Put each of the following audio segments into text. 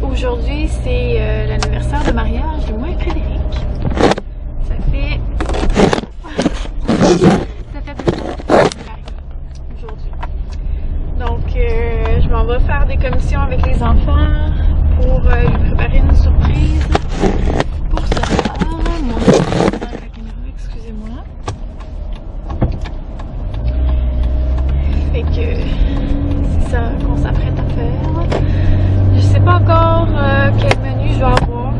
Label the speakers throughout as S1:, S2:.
S1: aujourd'hui c'est l'anniversaire de mariage de moi et Frédéric. Ça fait 2 ans aujourd'hui. Donc je m'en vais faire des commissions avec les enfants pour lui préparer une surprise pour ce soir. Excusez-moi. Fait que c'est ça qu'on s'apprête à faire. Je sais pas encore quel menu je vais avoir.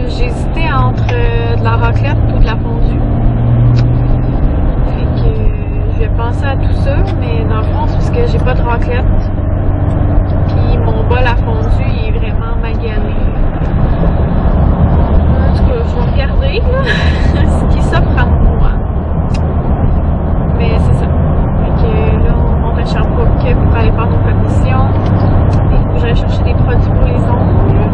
S1: J'ai hésité entre de la raclette ou de la fondue. Fait que je vais penser à tout ça, mais dans le fond c'est parce que j'ai pas de raclette. Puis mon bol à fondue il est vraiment magané. En tout cas, je vais regarder là, ce qui s'offre à moi. Mais c'est ça. Fait que là on monte à Sherbrooke pour aller faire nos commissions. Il faut que j'aille chercher des produits pour les ongles.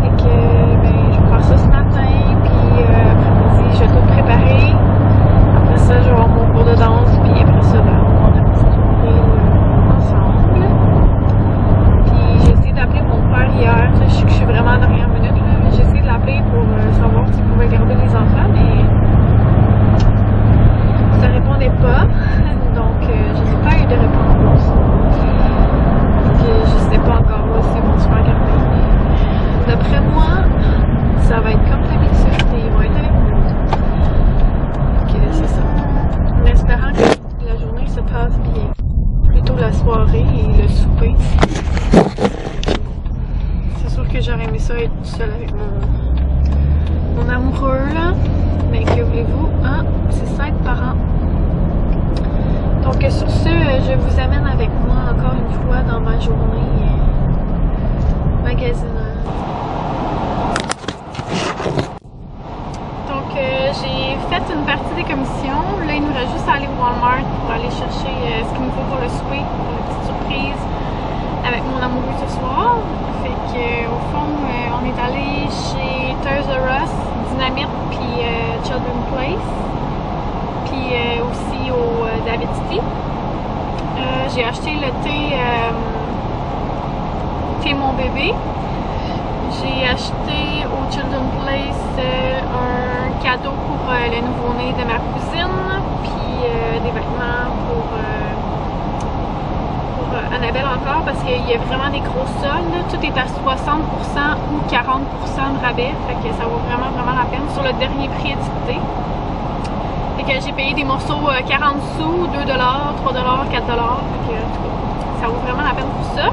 S1: Fait que ben, je vais faire ça ce matin. Puis après-midi, je vais tout préparer. Après ça, je vais avoir mon cours de danse. Puis après ça, ben, on va faire une petite soirée ensemble. Puis j'ai essayé d'appeler mon père hier. Je sais que je suis vraiment à la dernière minute. J'ai essayé de l'appeler pour savoir s'il pouvait garder les enfants. Mais ça répondait pas. Donc je n'ai pas eu de réponse. Je sais pas encore s'ils vont se faire garder. D'après moi, ça va être comme d'habitude et ils vont être avec nous. Donc c'est ça. En espérant que la journée se passe bien. Plutôt la soirée et le souper. C'est sûr que j'aurais aimé ça être seule avec mon amoureux là. Mais que voulez-vous? Hein? C'est ça être parent. Donc sur ce, je vous amène avec moi encore une fois dans ma journée magasinage. Donc j'ai fait une partie des commissions. Là il nous reste juste à aller au Walmart pour aller chercher ce qu'il nous faut pour le souper, pour une petite surprise avec mon amoureux ce soir. Fait que au fond on est allé chez Toys R Us, Dynamite puis Children's Place. Puis aussi au David City. J'ai acheté le thé mon bébé. J'ai acheté au Children's Place un cadeau pour le nouveau-né de ma cousine. Puis des vêtements pour Annabelle encore parce qu'il y a vraiment des gros soldes. Tout est à 60% ou 40% de rabais. Fait que ça vaut vraiment la peine sur le dernier prix étiqueté. Fait que j'ai payé des morceaux 40 sous, 2$, 3$, 4$. Fait que, ça vaut vraiment la peine pour ça.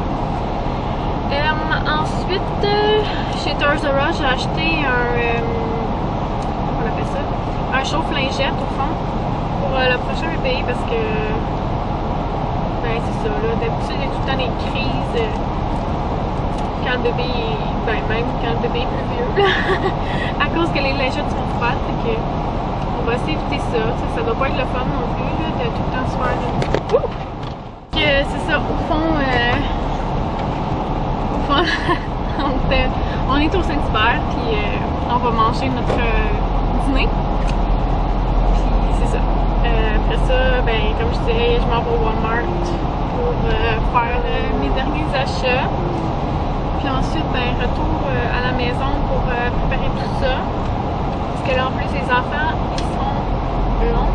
S1: Ensuite, chez Toys R Us, j'ai acheté un... comment on appelle ça? Un chauffe-lingette au fond. Pour le prochain bébé parce que... Ben c'est ça là. D'habitude, il y a tout le temps des crises. Quand le bébé est... Ben même quand le bébé est plus vieux. À cause que les lingettes sont froides. Fait que... on va essayer d'éviter ça. Ça doit pas être le fun non plus là, de tout le temps se faire. C'est ça, au fond, on est au Saint-Hubert, puis on va manger notre dîner. Puis c'est ça. Après ça, ben comme je disais, je m'en vais au Walmart pour faire mes derniers achats. Puis ensuite, ben retour à la maison pour préparer tout ça. Parce que là en plus les enfants ils sont longs.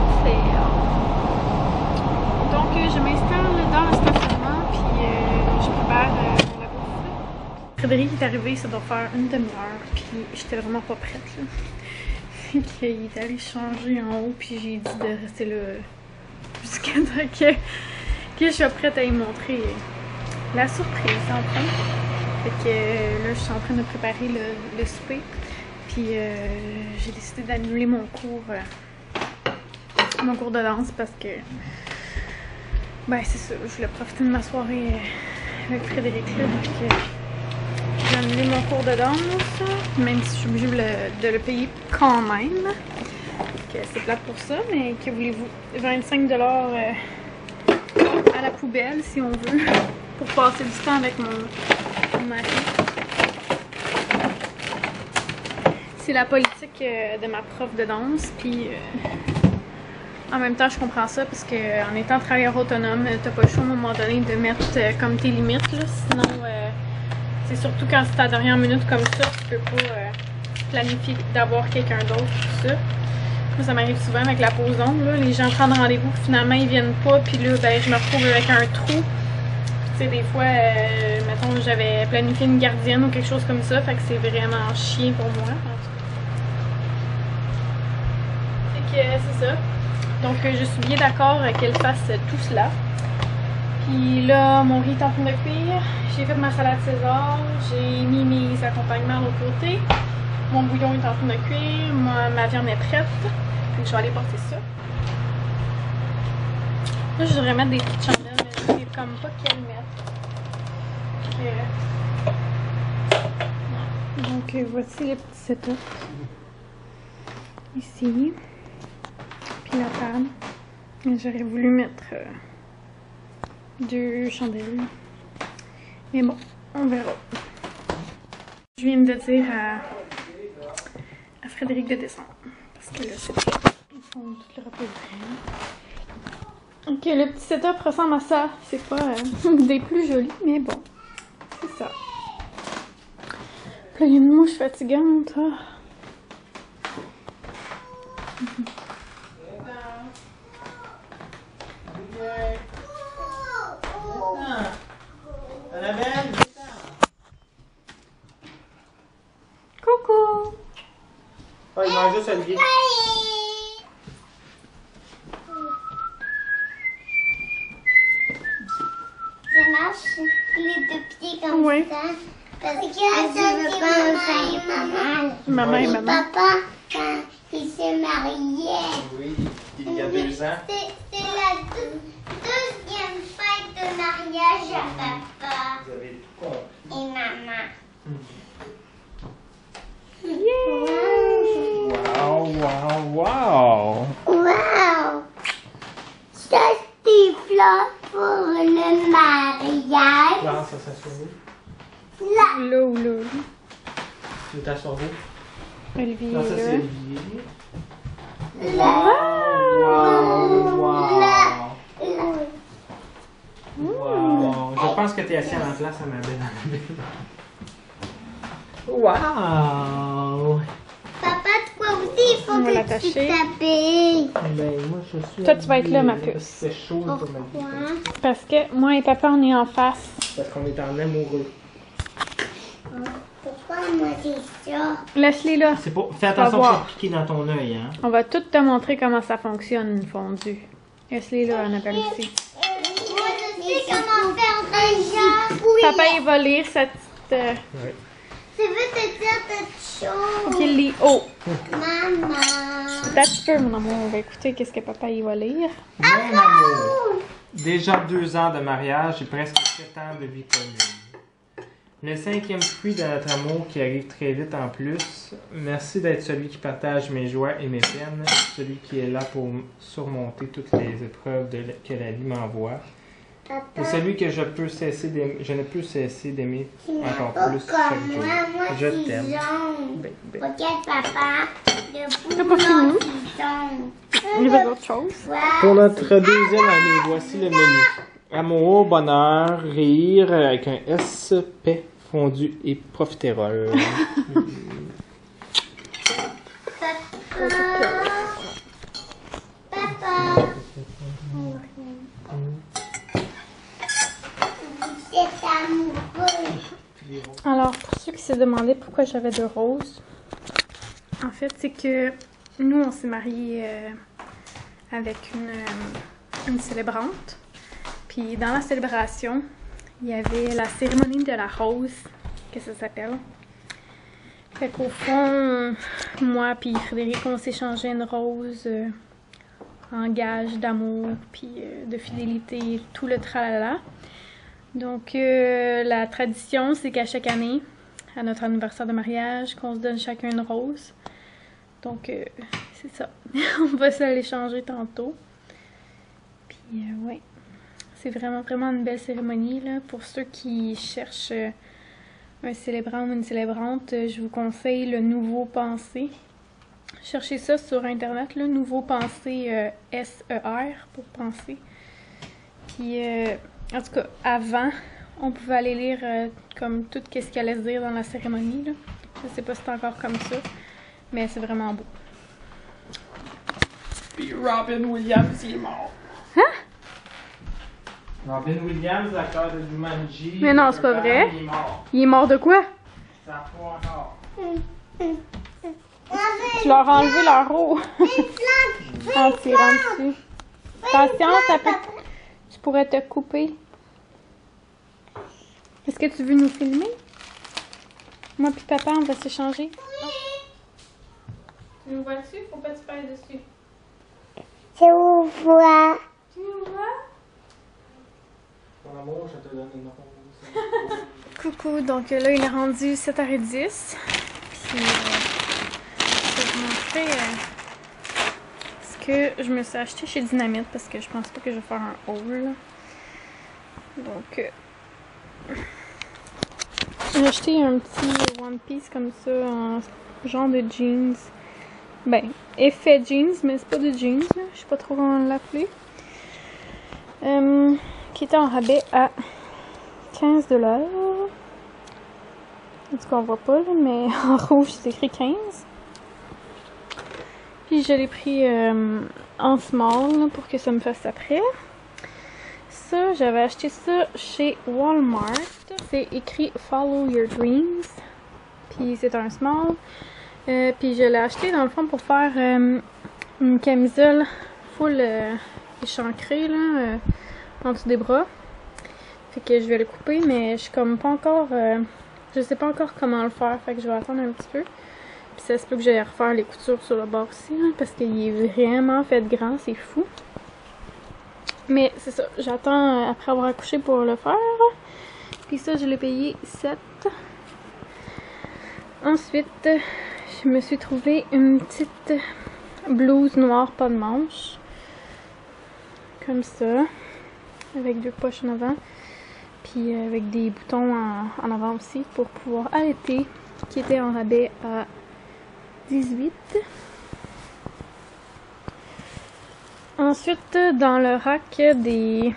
S1: Donc je m'installe dans le stationnement puis je prépare la bouffe. Frédéric est arrivé, ça doit faire une demi-heure puis j'étais vraiment pas prête là. Fait qu'il est allé changer en haut puis j'ai dit de rester là jusqu'à temps que je sois prête à lui montrer la surprise en fait. Fait que là je suis en train de préparer le souper. Puis j'ai décidé d'annuler mon cours de danse parce que ben c'est ça, je voulais profiter de ma soirée avec Frédéric là, donc j'ai annulé mon cours de danse, même si je suis obligée de le payer quand même. C'est plate pour ça, mais que voulez-vous, 25$ à la poubelle si on veut, pour passer du temps avec mon mari. C'est la politique de ma prof de danse, puis en même temps je comprends ça parce que en étant travailleur autonome, t'as pas le choix à un moment donné de mettre comme tes limites là, sinon C'est surtout quand c'est à la dernière minute comme ça, tu peux pas planifier d'avoir quelqu'un d'autre, tout ça. Moi, ça m'arrive souvent avec la pause d'ongles, là. Les gens prennent rendez-vous, finalement ils viennent pas, puis là, ben, je me retrouve avec un trou. Tu sais, des fois, mettons, j'avais planifié une gardienne ou quelque chose comme ça, fait que c'est vraiment chiant pour moi. Fait que c'est ça. Donc, je suis bien d'accord qu'elle fasse tout cela. Puis là, mon riz est en train de cuire. J'ai fait ma salade César. J'ai mis mes accompagnements de l'autre côté. Mon bouillon est en train de cuire. Ma viande est prête. Puis je vais aller porter ça. Là, je voudrais mettre des petites chandelles, mais je sais comme pas quelles mettre. Donc, voici les petits setups. Ici. Puis la table. J'aurais voulu mettre 2 chandelles. Mais bon, on verra. Je viens de dire à Frédéric de descendre. Parce que là, c'est prêt. Ils font tout le repas de crème. Ok, le petit setup ressemble à ça. C'est pas des plus jolis, mais bon. C'est ça. Puis là, il y a une mouche fatigante. Ah.
S2: Annabelle,
S1: Coucou!
S2: oh, il mange juste Olivier.
S3: Ça marche, les deux pieds comme
S1: Oui.
S3: ça. Parce que ça, c'est maman et
S1: Maman.
S3: papa, quand il s'est marié.
S2: Oui, il y a 2 ans.
S3: C'est la deuxième fête de mariage à papa
S2: Vous avez tout compris.
S3: et maman.
S2: Wow, wow, wow.
S3: Wow! Ça, c'est fleurs pour le mariage.
S2: Là, ça s'assoit où?
S3: Là,
S1: Là ou là.
S2: Tu veux t'asseoir où?
S1: Olivier.
S2: Non, ça
S1: là.
S2: c'est Olivier.
S3: là,
S2: Wow, wow.
S3: là.
S2: Wow. Je pense que tu es assis à la place à ma belle Annabelle. Wow.
S3: Papa, toi aussi, il faut
S1: On va
S3: que tu
S1: l'attacher.
S3: t'habilles.
S2: Ben, moi, je suis.
S1: Toi, tu vas être là, ma
S2: habillée.
S1: puce.
S2: C'est chaud pour ma vie.
S3: Pourquoi?
S1: Parce que moi et papa, on est en face.
S2: Parce qu'on est en amoureux.
S3: Pourquoi moi c'est ça?
S1: Laisse-les là.
S2: C'est pas... Fais attention
S1: voir.
S2: pour piquer dans ton œil, hein.
S1: On va tout te montrer comment ça fonctionne, une fondue. Laisse-les là, Annabelle aussi.
S3: Moi je sais comment faire déjà. Oui.
S1: Papa, il va lire sa petite...
S2: Ouais.
S3: Je veux te dire quelque chose.
S1: qu'il lit. Oh!
S3: Maman.
S1: Attends un petit peu, mon amour. On va écouter qu'est-ce que papa, il va lire.
S2: Mon amour. Déjà 2 ans de mariage et presque 7 ans de vie commune. Le 5e fruit de notre amour qui arrive très vite en plus. Merci d'être celui qui partage mes joies et mes peines, celui qui est là pour surmonter toutes les épreuves que la vie m'envoie. Et celui que je ne peux cesser d'aimer encore plus chaque jour. Je t'aime. Ben, ben.
S3: Regarde papa. Le
S1: pas
S3: boulot
S1: fini.
S3: c'est jaune.
S1: Il y avait d'autres choses.
S2: Pour notre 2e année, voici le menu. Amour, bonheur, rire avec un S, paix, fondu et profiterole.
S3: Papa. C'est amoureux.
S1: Alors, pour ceux qui se demandaient pourquoi j'avais 2 roses, en fait, c'est que nous, on s'est mariés avec une célébrante. Puis dans la célébration, il y avait la cérémonie de la rose, que ça s'appelle. Fait qu'au fond, moi puis Frédéric, on s'échangeait une rose en gage d'amour, puis de fidélité, tout le tralala. Donc, la tradition, c'est qu'à chaque année, à notre anniversaire de mariage, qu'on se donne chacun une rose. Donc, c'est ça. On va se l'échanger tantôt. Puis, ouais. C'est vraiment, vraiment une belle cérémonie, là. Pour ceux qui cherchent un célébrant ou une célébrante, je vous conseille le Nouveau Pensée. Cherchez ça sur Internet, le Nouveau Pensée, S-E-R, pour penser. Puis, en tout cas, avant, on pouvait aller lire comme tout ce qu'il allait se dire dans la cérémonie. Là. Je sais pas si c'est encore comme ça, mais c'est vraiment beau.
S2: Puis Robin Williams, il est mort.
S1: Hein?
S2: Robin Williams, l'acteur de Jumanji.
S1: Mais non, c'est pas vrai.
S2: Il est mort.
S1: Il est mort de quoi?
S2: Ça fout encore.
S1: Tu leur as enlevé leur eau. En tirant dessus. Attention, ça peut... Tu pourrais te couper. Est-ce que tu veux nous filmer? Moi puis papa, on va s'échanger. Tu nous vois dessus? Faut pas que tu parles dessus.
S3: Je vous vois.
S1: Tu nous vois?
S2: Ton amour, je te donne une rose.
S1: Coucou, donc là il est rendu 7h10. Puis je vais vous montrer ce que je me suis acheté chez Dynamite parce que je pense pas que je vais faire un haul. Donc j'ai acheté un petit One Piece comme ça en genre de jeans. Ben, effet jeans, mais c'est pas de jeans, là. Je sais pas trop comment l'appeler. Qui était en rabais à 15 $. En tout cas, on voit pas, là, mais en rouge, c'est écrit 15. Puis je l'ai pris en small là, pour que ça me fasse après. Ça, j'avais acheté ça chez Walmart. C'est écrit Follow Your Dreams. Puis c'est un small. Puis je l'ai acheté dans le fond pour faire une camisole full échancrée là, en dessous des bras. Fait que je vais le couper, mais je suis comme pas encore... je sais pas encore comment le faire, fait que je vais attendre un petit peu. Puis ça se peut que j'aille refaire les coutures sur le bord aussi, là, parce qu'il est vraiment fait grand, c'est fou. Mais c'est ça, j'attends après avoir accouché pour le faire. Puis ça, je l'ai payé 7. Ensuite, je me suis trouvé une petite blouse noire pas de manches. Comme ça. Avec 2 poches en avant. Puis avec des boutons en avant aussi pour pouvoir allaiter. Qui était en rabais à 18. Ensuite, dans le rack des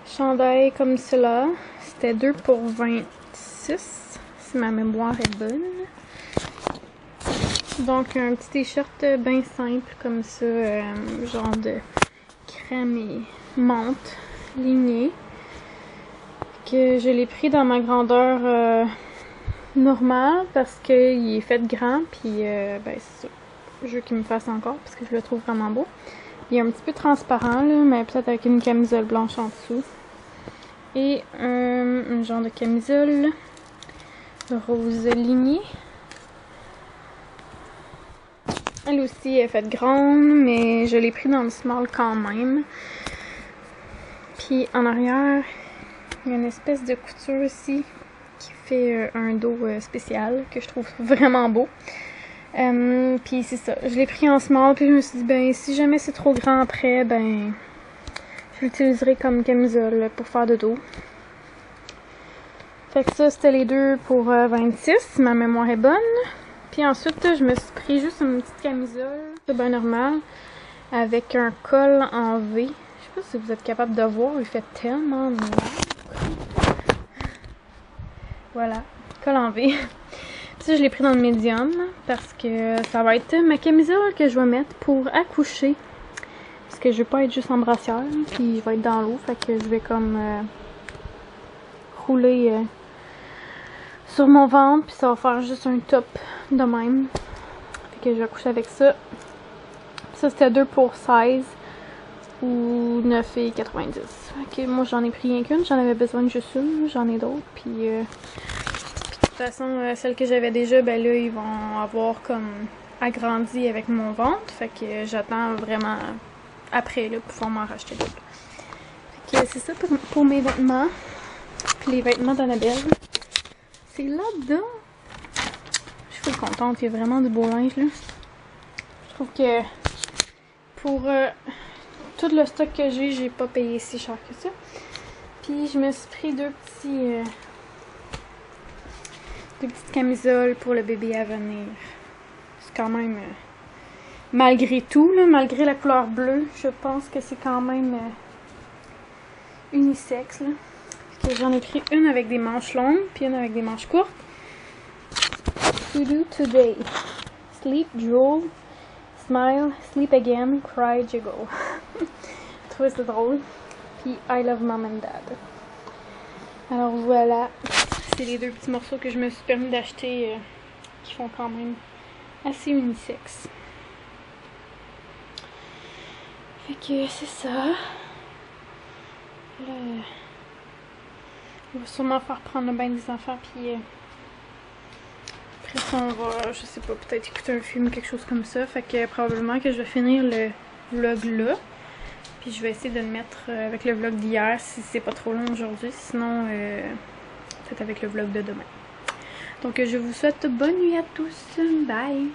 S1: chandails comme cela, c'était 2 pour 26, si ma mémoire est bonne. Donc, un petit t-shirt bien simple comme ça, genre de crème et menthe ligné. Que je l'ai pris dans ma grandeur normale parce qu'il est fait grand, puis ben c'est ça. Je veux qu'il me fasse encore parce que je le trouve vraiment beau. Il est un petit peu transparent là, mais peut-être avec une camisole blanche en dessous. Et un genre de camisole rose lignée. Elle aussi est faite grande, mais je l'ai pris dans le small quand même. Puis en arrière, il y a une espèce de couture aussi qui fait un dos spécial que je trouve vraiment beau. Puis c'est ça, je l'ai pris en small, puis je me suis dit, ben si jamais c'est trop grand après, ben je l'utiliserai comme camisole pour faire de dos. Fait que ça, c'était les 2 pour 26, si ma mémoire est bonne. Puis ensuite, je me suis pris juste une petite camisole, c'est bien normal, avec un col en V. Je sais pas si vous êtes capable de voir, il fait tellement noir. Voilà, col en V. Ça, je l'ai pris dans le médium parce que ça va être ma camisole que je vais mettre pour accoucher. Parce que je vais pas être juste en brassière, puis je vais être dans l'eau, fait que je vais comme rouler sur mon ventre, puis ça va faire juste un top de même. Fait que je vais accoucher avec ça. Ça, c'était 2 pour 16 ou 9,90. Fait que moi, j'en ai pris rien qu'une, j'en avais besoin de juste une, j'en ai d'autres, puis... De toute façon, celles que j'avais déjà, ben là, ils vont avoir comme agrandi avec mon ventre. Fait que j'attends vraiment après, là, pour pouvoir m'en racheter d'autres. Fait que c'est ça pour mes vêtements. Puis les vêtements d'Annabelle. C'est là-dedans. Je suis contente, il y a vraiment du beau linge, là. Je trouve que pour tout le stock que j'ai pas payé si cher que ça. Puis je me suis pris 2 petites camisoles pour le bébé à venir. C'est quand même, malgré tout, là, malgré la couleur bleue, je pense que c'est quand même unisexe. Là. J'en ai pris une avec des manches longues, puis une avec des manches courtes. To do today. Sleep, drool, smile, sleep again, cry, jiggle. Je trouvais ça drôle. Puis I love mom and dad. Alors voilà, c'est les deux petits morceaux que je me suis permis d'acheter qui font quand même assez unisexe. Fait que c'est ça. Là, on va sûrement faire prendre le bain des enfants, puis après ça on va, je sais pas, peut-être écouter un film, quelque chose comme ça. Fait que probablement que je vais finir le vlog là. Puis je vais essayer de le mettre avec le vlog d'hier si c'est pas trop long aujourd'hui. Sinon, peut-être avec le vlog de demain. Donc je vous souhaite bonne nuit à tous. Bye!